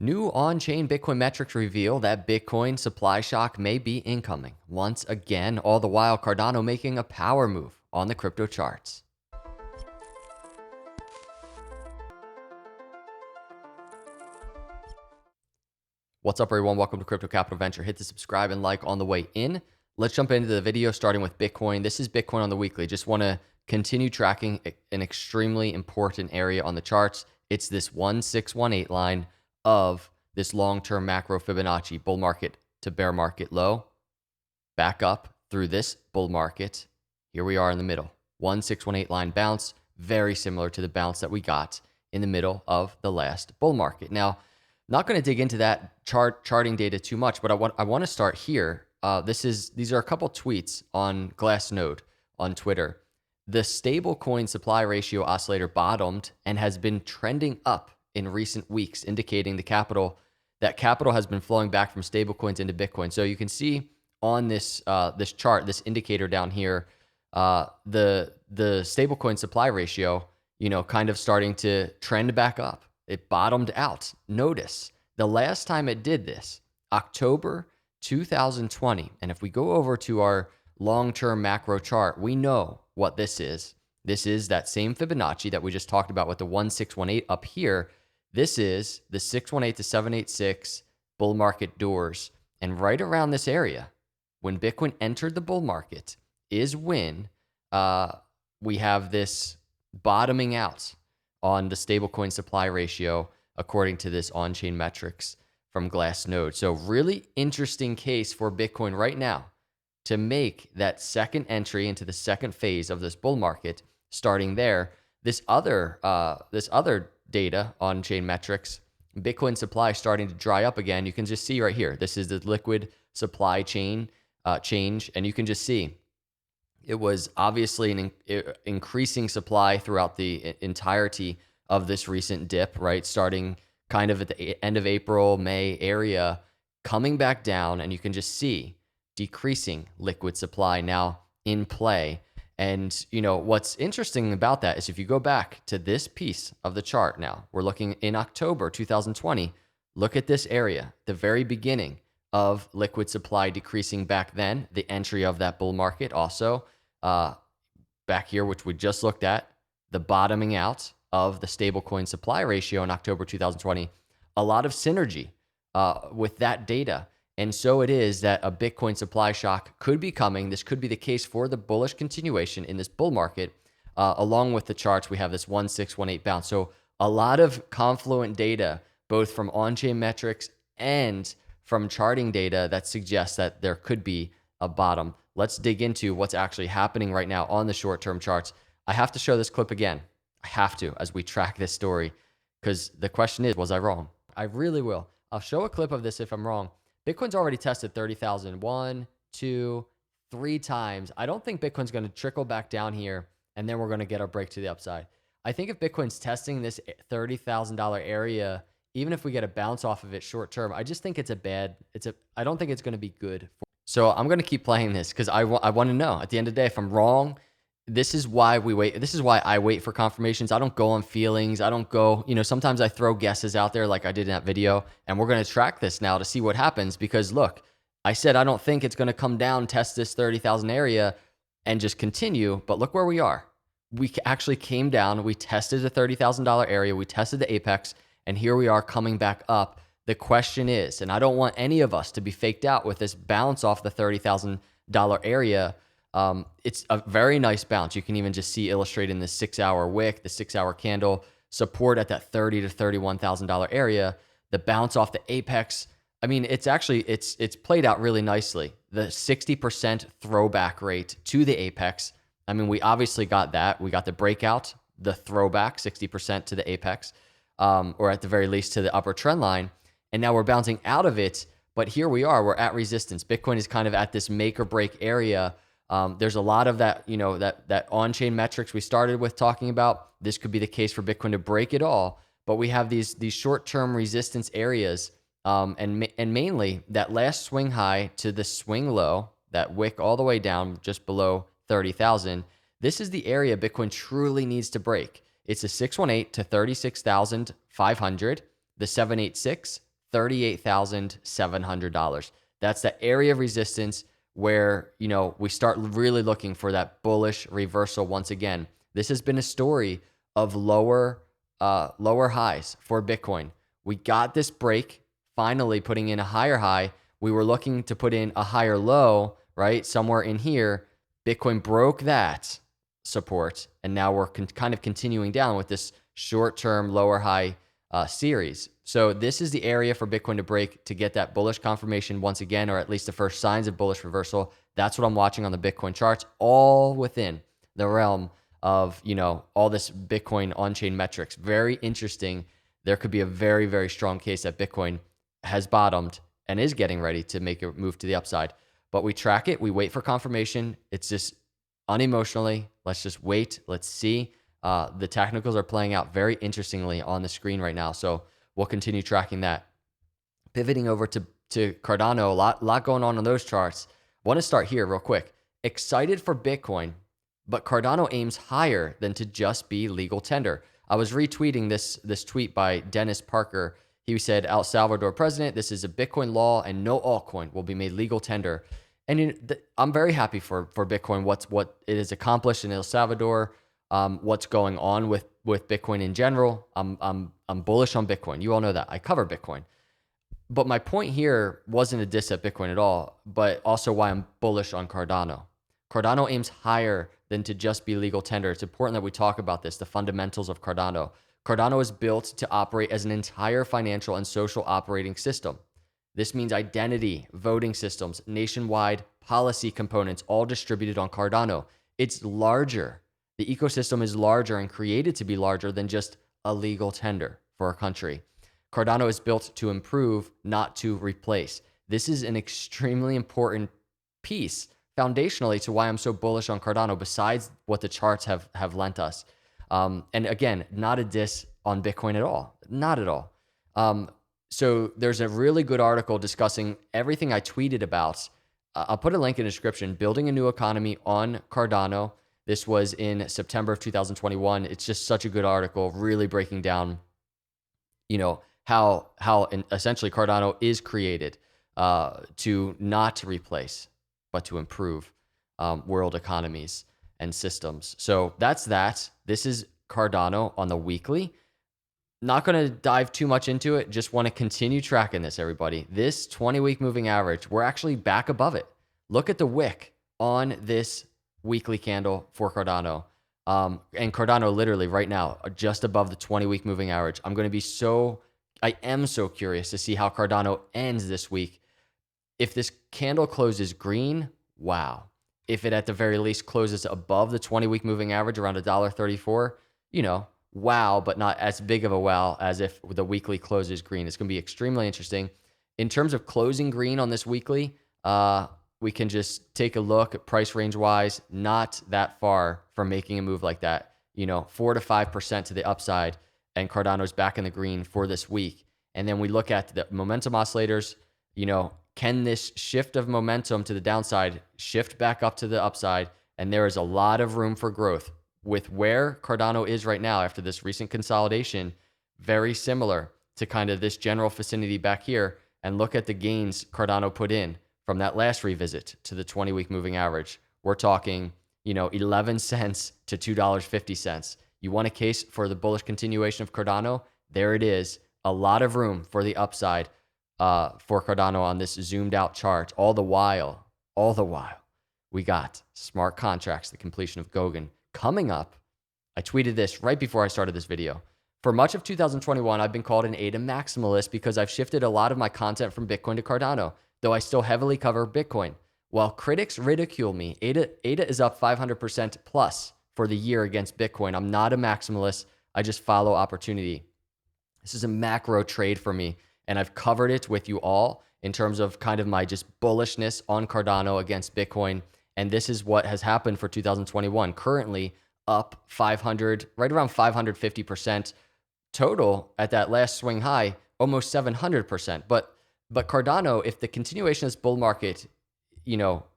New on-chain Bitcoin metrics reveal that Bitcoin supply shock may be incoming once again, all the while Cardano making a power move on the crypto charts. What's up, everyone? Welcome to Crypto Capital Venture. Hit the subscribe and like on the way in. Let's jump into the video starting with Bitcoin. This is Bitcoin on the weekly. Just want to continue tracking an extremely important area on the charts. It's this 1618 line of this long-term macro Fibonacci bull market to bear market low. Back up through this bull market. Here we are in the middle. 1618 line bounce, very similar to the bounce that we got in the middle of the last bull market. Now, not going to dig into that charting data too much, but I want to start here. These are a couple tweets on Glassnode on Twitter. The stablecoin supply ratio oscillator bottomed and has been trending up in recent weeks, indicating that capital has been flowing back from stablecoins into Bitcoin. So you can see on this chart, this indicator down here, the stablecoin supply ratio, kind of starting to trend back up. It bottomed out. Notice the last time it did this, October 2020. And if we go over to our long-term macro chart, we know what this is. This is that same Fibonacci that we just talked about with the 1618 up here. This is the 618 to 786 bull market doors. And right around this area, when Bitcoin entered the bull market, is when we have this bottoming out on the stablecoin supply ratio, according to this on-chain metrics from Glassnode. So really interesting case for Bitcoin right now to make that second entry into the second phase of this bull market, starting there. This other data on-chain metrics, Bitcoin supply starting to dry up again. You can just see right here. This is the liquid supply chain change, and you can just see it was obviously an increasing supply throughout the entirety of this recent dip, right? Starting kind of at the end of April, May area, coming back down, and you can just see decreasing liquid supply now in play. And what's interesting about that is if you go back to this piece of the chart now, we're looking in October 2020, look at this area, the very beginning of liquid supply decreasing back then, the entry of that bull market also back here, which we just looked at, the bottoming out of the stablecoin supply ratio in October 2020, a lot of synergy with that data. And so it is that a Bitcoin supply shock could be coming. This could be the case for the bullish continuation in this bull market. Along with the charts, we have this 1618 bounce. So a lot of confluent data, both from on-chain metrics and from charting data, that suggests that there could be a bottom. Let's dig into what's actually happening right now on the short-term charts. I have to show this clip again. I have to, as we track this story, because the question is, was I wrong? I really will. I'll show a clip of this if I'm wrong. Bitcoin's already tested 30,000 1, 2, 3 times. I don't think Bitcoin's going to trickle back down here, and then we're going to get our break to the upside. I think if Bitcoin's testing this $30,000 area, even if we get a bounce off of it short term, I just think I don't think it's going to be good. So I'm going to keep playing this because I want to know at the end of the day if I'm wrong. This is why we wait. This is why I wait for confirmations. I don't go on feelings. I don't go, sometimes I throw guesses out there like I did in that video, and we're going to track this now to see what happens because look, I said I don't think it's going to come down, test this 30,000 area and just continue, but look where we are. We actually came down, we tested the $30,000 area, we tested the apex, and here we are coming back up. The question is, and I don't want any of us to be faked out with this bounce off the $30,000 area. It's a very nice bounce. You can even just see illustrated in the 6-hour wick, the 6-hour candle, support at that $30,000 to $31,000 area. The bounce off the apex, I mean, it's played out really nicely. The 60% throwback rate to the apex. I mean, we obviously got that. We got the breakout, the throwback, 60% to the apex, or at the very least to the upper trend line. And now we're bouncing out of it. But here we are, we're at resistance. Bitcoin is kind of at this make or break area. There's a lot of that, that on-chain metrics we started with talking about. This could be the case for Bitcoin to break it all, but we have these short-term resistance areas, and mainly that last swing high to the swing low, that wick all the way down just below 30,000. This is the area Bitcoin truly needs to break. It's a 618 to 36,500, the 786 $38,700. That's the area of resistance where, we start really looking for that bullish reversal once again. This has been a story of lower highs for Bitcoin. We got this break, finally putting in a higher high. We were looking to put in a higher low, right? Somewhere in here. Bitcoin broke that support, and now we're kind of continuing down with this short-term lower high series. So this is the area for Bitcoin to break to get that bullish confirmation once again, or at least the first signs of bullish reversal. That's what I'm watching on the Bitcoin charts, all within the realm of, all this Bitcoin on-chain metrics. Very interesting. There could be a very, very strong case that Bitcoin has bottomed and is getting ready to make a move to the upside. But we track it. We wait for confirmation. It's just unemotionally. Let's just wait. Let's see. The technicals are playing out very interestingly on the screen right now. So we'll continue tracking that. Pivoting over to Cardano, a lot going on those charts. Want to start here real quick. Excited for Bitcoin, but Cardano aims higher than to just be legal tender. I was retweeting this tweet by Dennis Parker. He said, El Salvador president, this is a Bitcoin law and no altcoin will be made legal tender. And I'm very happy for Bitcoin, what it has accomplished in El Salvador, what's going on with Bitcoin in general. I'm bullish on Bitcoin. You all know that. I cover Bitcoin. But my point here wasn't a diss at Bitcoin at all, but also why I'm bullish on Cardano. Cardano aims higher than to just be legal tender. It's important that we talk about this, the fundamentals of Cardano. Cardano is built to operate as an entire financial and social operating system. This means identity, voting systems, nationwide policy components, all distributed on Cardano. It's larger. The ecosystem is larger and created to be larger than just a legal tender for a country. Cardano is built to improve, not to replace. This is an extremely important piece foundationally to why I'm so bullish on Cardano, besides what the charts have lent us. And again, not a diss on Bitcoin at all. Not at all. So there's a really good article discussing everything I tweeted about. I'll put a link in the description. Building a New Economy on Cardano. This was in September of 2021. It's just such a good article, really breaking down, how essentially Cardano is created to not replace, but to improve world economies and systems. So that's that. This is Cardano on the weekly. Not going to dive too much into it. Just want to continue tracking this, everybody. This 20-week moving average, we're actually back above it. Look at the wick on this weekly candle for Cardano. And Cardano literally right now, just above the 20-week moving average. I am so curious to see how Cardano ends this week. If this candle closes green, wow. If it at the very least closes above the 20-week moving average around $1.34, wow, but not as big of a wow as if the weekly closes green. It's going to be extremely interesting. In terms of closing green on this weekly, we can just take a look at price range wise, not that far from making a move like that, 4 to 5% to the upside, and Cardano's back in the green for this week. And then we look at the momentum oscillators, can this shift of momentum to the downside shift back up to the upside? And there is a lot of room for growth. With where Cardano is right now after this recent consolidation, very similar to kind of this general vicinity back here. And look at the gains Cardano put in from that last revisit to the 20-week moving average. We're talking, 11 cents to $2.50. You want a case for the bullish continuation of Cardano? There it is. A lot of room for the upside for Cardano on this zoomed out chart. All the while, we got smart contracts, the completion of Goguen. Coming up, I tweeted this right before I started this video. For much of 2021, I've been called an ADA maximalist because I've shifted a lot of my content from Bitcoin to Cardano, though I still heavily cover Bitcoin. While critics ridicule me, ADA is up 500% plus for the year against Bitcoin. I'm not a maximalist. I just follow opportunity. This is a macro trade for me, and I've covered it with you all in terms of kind of my just bullishness on Cardano against Bitcoin. And this is what has happened for 2021. Currently up 500, right around 550% total at that last swing high, almost 700%. But Cardano, if the continuation of this bull market,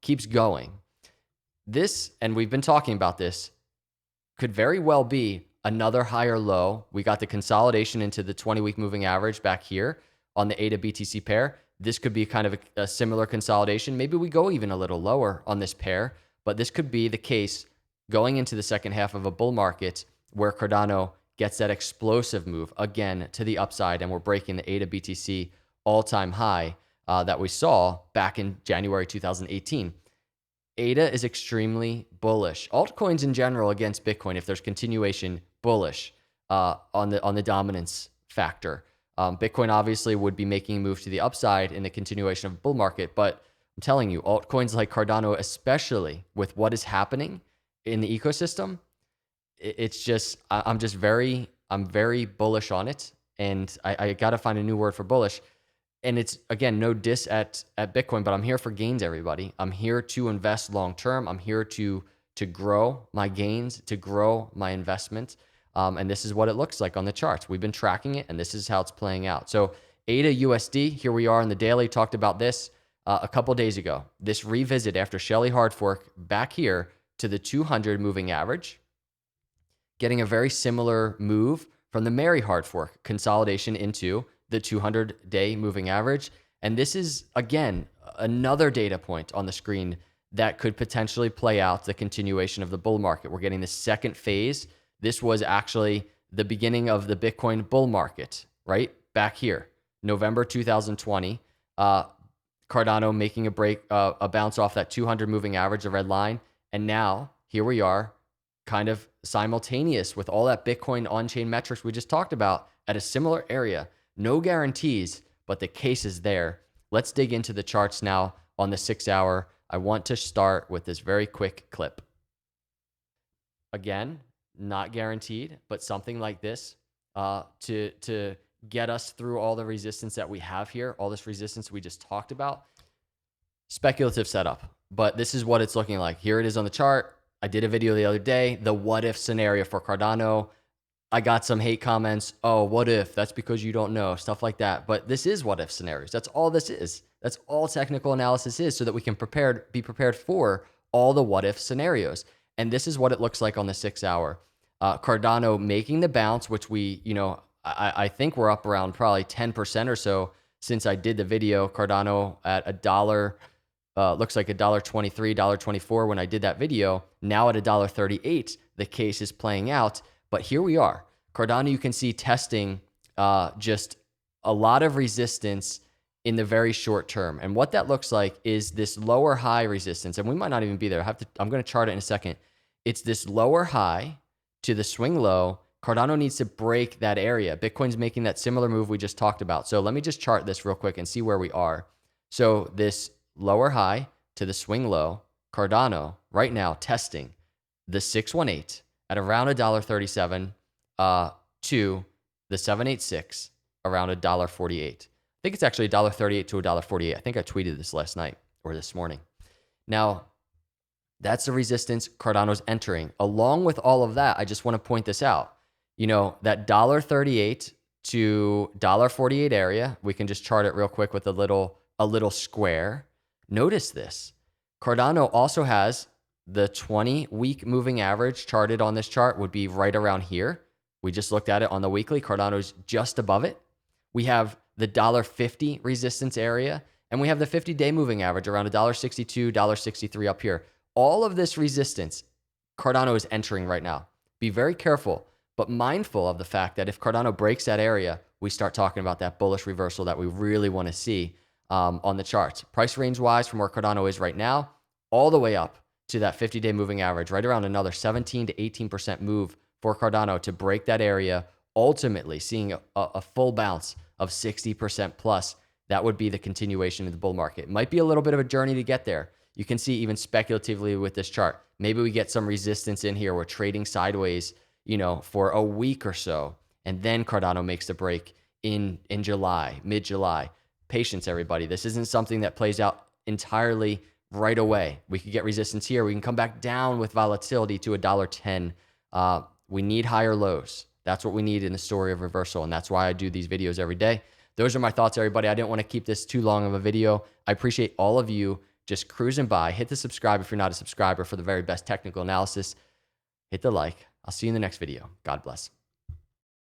keeps going, this, and we've been talking about this, could very well be another higher low. We got the consolidation into the 20-week moving average back here on the ADA BTC pair. This could be kind of a similar consolidation. Maybe we go even a little lower on this pair, but this could be the case going into the second half of a bull market where Cardano gets that explosive move again to the upside, and we're breaking the ADA BTC all-time high that we saw back in January 2018. ADA is extremely bullish. Altcoins in general against Bitcoin, if there's continuation, bullish on the dominance factor. Bitcoin obviously would be making a move to the upside in the continuation of bull market, but I'm telling you, altcoins like Cardano, especially with what is happening in the ecosystem, it's just, I'm very bullish on it. And I got to find a new word for bullish. And it's, again, no diss at Bitcoin, but I'm here for gains, everybody. I'm here to invest long-term. I'm here to grow my gains, to grow my investment. And this is what it looks like on the charts. We've been tracking it, and this is how it's playing out. So ADA USD, here we are in the daily, talked about this a couple days ago. This revisit after Shelly hard fork back here to the 200 moving average, getting a very similar move from the Mary hard fork consolidation into the 200-day moving average. And this is, again, another data point on the screen that could potentially play out the continuation of the bull market. We're getting the second phase. This was actually the beginning of the Bitcoin bull market, right? Back here, November 2020, Cardano making a break, a bounce off that 200 moving average, the red line. And now here we are, kind of simultaneous with all that Bitcoin on-chain metrics we just talked about at a similar area. No guarantees, but the case is there. Let's dig into the charts now on the 6 hour. I want to start with this very quick clip. Again, not guaranteed, but something like this to get us through all the resistance that we have here, all this resistance we just talked about. Speculative setup, but this is what it's looking like. Here it is on the chart. I did a video the other day, the what if scenario for Cardano. I got some hate comments. Oh, what if? That's because you don't know, stuff like that. But this is what if scenarios. That's all this is. That's all technical analysis is, so that we can be prepared for all the what if scenarios. And this is what it looks like on the 6 hour. Cardano making the bounce, which we, I think we're up around probably 10% or so since I did the video. Cardano at $1, looks like $1.23, $1.24 when I did that video. Now at $1.38, the case is playing out. But here we are. Cardano, you can see testing just a lot of resistance in the very short term. And what that looks like is this lower high resistance. And we might not even be there. I'm going to chart it in a second. It's this lower high to the swing low. Cardano needs to break that area. Bitcoin's making that similar move we just talked about. So let me just chart this real quick and see where we are. So this lower high to the swing low, Cardano right now testing the 618 at around $1.37 to the 786 around $1.48. I think it's actually $1.38 to $1.48. I think I tweeted this last night or this morning. Now, that's the resistance Cardano's entering. Along with all of that, I just want to point this out. That $1.38 to $1.48 area, we can just chart it real quick with a little square. Notice this. Cardano also has the 20-week moving average charted on this chart would be right around here. We just looked at it on the weekly. Cardano's just above it. We have the $1.50 resistance area, and we have the 50-day moving average around $1.62, $1.63 up here. All of this resistance, Cardano is entering right now. Be very careful, but mindful of the fact that if Cardano breaks that area, we start talking about that bullish reversal that we really want to see on the charts. Price range-wise from where Cardano is right now, all the way up to that 50-day moving average, right around another 17 to 18% move for Cardano to break that area, ultimately seeing a full bounce of 60% plus. That would be the continuation of the bull market. It might be a little bit of a journey to get there. You can see even speculatively with this chart, maybe we get some resistance in here. We're trading sideways, for a week or so, and then Cardano makes the break in July, mid-July. Patience, everybody. This isn't something that plays out entirely right away. We could get resistance here. We can come back down with volatility to $1.10. We need higher lows. That's what we need in the story of reversal, and that's why I do these videos every day. Those are my thoughts, everybody. I didn't want to keep this too long of a video. I appreciate all of you just cruising by. Hit the subscribe if you're not a subscriber for the very best technical analysis. Hit the like. I'll see you in the next video. God bless.